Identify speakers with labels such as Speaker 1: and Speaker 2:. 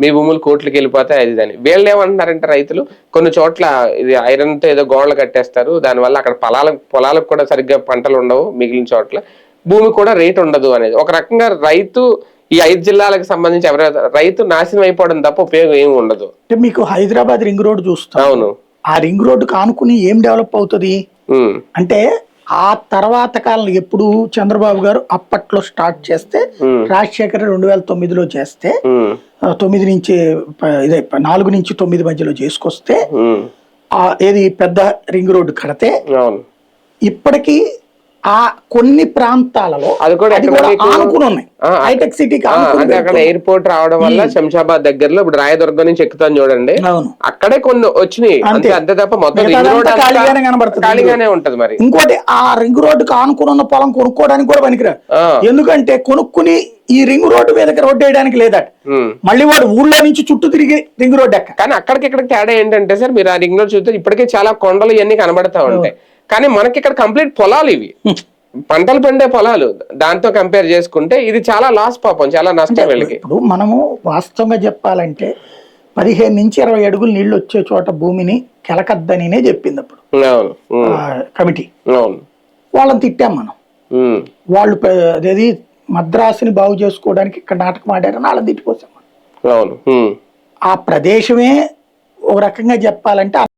Speaker 1: మీ భూములు కోట్లకి వెళ్ళిపోతాయి అది దాన్ని. వీళ్ళు ఏమంటున్నారంటే రైతులు కొన్ని చోట్ల ఇది ఐరన్ తో ఏదో గోడలు కట్టేస్తారు, దానివల్ల అక్కడ పొలాలకు కూడా సరిగ్గా పంటలు ఉండవు, మిగిలిన చోట్ల భూమి కూడా రేట్ ఉండదు అనేది. ఒక రకంగా రైతు ఈ 5 జిల్లాలకు సంబంధించి ఎవరైతే రైతు నాశనం అయిపోవడం తప్ప ఉపయోగం ఏమి ఉండదు.
Speaker 2: అంటే మీకు హైదరాబాద్ రింగ్ రోడ్ చూస్తాం.
Speaker 1: అవును.
Speaker 2: ఆ రింగ్ రోడ్ కానుకుని ఏం డెవలప్ అవుతుంది అంటే ఆ తర్వాత కాలం ఎప్పుడు చంద్రబాబు గారు అప్పట్లో స్టార్ట్ చేస్తే, రాజశేఖర్ 2009లో చేస్తే, 9 నుంచి 4 నుంచి 9 మధ్యలో చేసుకొస్తే ఏది పెద్ద రింగ్ రోడ్డు కడితే ఇప్పటికీ ఆ కొన్ని ప్రాంతాలలో
Speaker 1: అది కూడా
Speaker 2: ఆనుకుని ఉన్నాయి. హైటెక్ సిటీకి
Speaker 1: అంటే అక్కడ ఎయిర్పోర్ట్ రావడం వల్ల శంషాబాద్ దగ్గరలో ఇప్పుడు రాయదుర్గం నుంచి ఎక్కుతాను చూడండి, అక్కడే కొన్ని వచ్చినాయి అంతే తప్ప మొత్తం ఖాళీగానే ఉంటది. మరి
Speaker 2: ఇంకోటి ఆ రింగ్ రోడ్డుకి ఆనుకుని ఉన్న పొలం కొనుక్కోవడానికి కూడా పనికిరాదు. ఎందుకంటే కొనుక్కుని ఈ రింగ్ రోడ్డు మీదకి రోడ్డు వేయడానికి లేదట, మళ్ళీ వాడు ఊళ్ళో నుంచి చుట్టూ తిరిగి రింగ్ రోడ్డు ఎక్క.
Speaker 1: కానీ అక్కడికి ఇక్కడికి తేడా ఏంటంటే సార్, మీరు ఆ రింగ్ రోడ్ చూస్తే ఇప్పటికే చాలా కొండలు ఇవన్నీ కనబడతా ఉంటాయి, కానీ మనకి ఇక్కడ కంప్లీట్ పొలాలు, ఇవి పంటలు పండే పొలాలు. దాంతో కంపేర్ చేసుకుంటే ఇది చాలా లాస్, పాపం చాలా నష్టం వీళ్ళకి.
Speaker 2: ఇప్పుడు మనము వాస్తవంగా చెప్పాలంటే 15 నుంచి 20 అడుగులు నీళ్లు వచ్చే చోట భూమిని కెలకద్దనినే చెప్పింది అప్పుడు కమిటీ. వాళ్ళని తిట్టాం మనం. వాళ్ళు అదేది మద్రాసుని బాగు చేసుకోవడానికి ఇక్కడ నాటకం ఆడారని వాళ్ళని తిట్టిపోసాం మనం. ఆ ప్రదేశమే ఒక రకంగా చెప్పాలంటే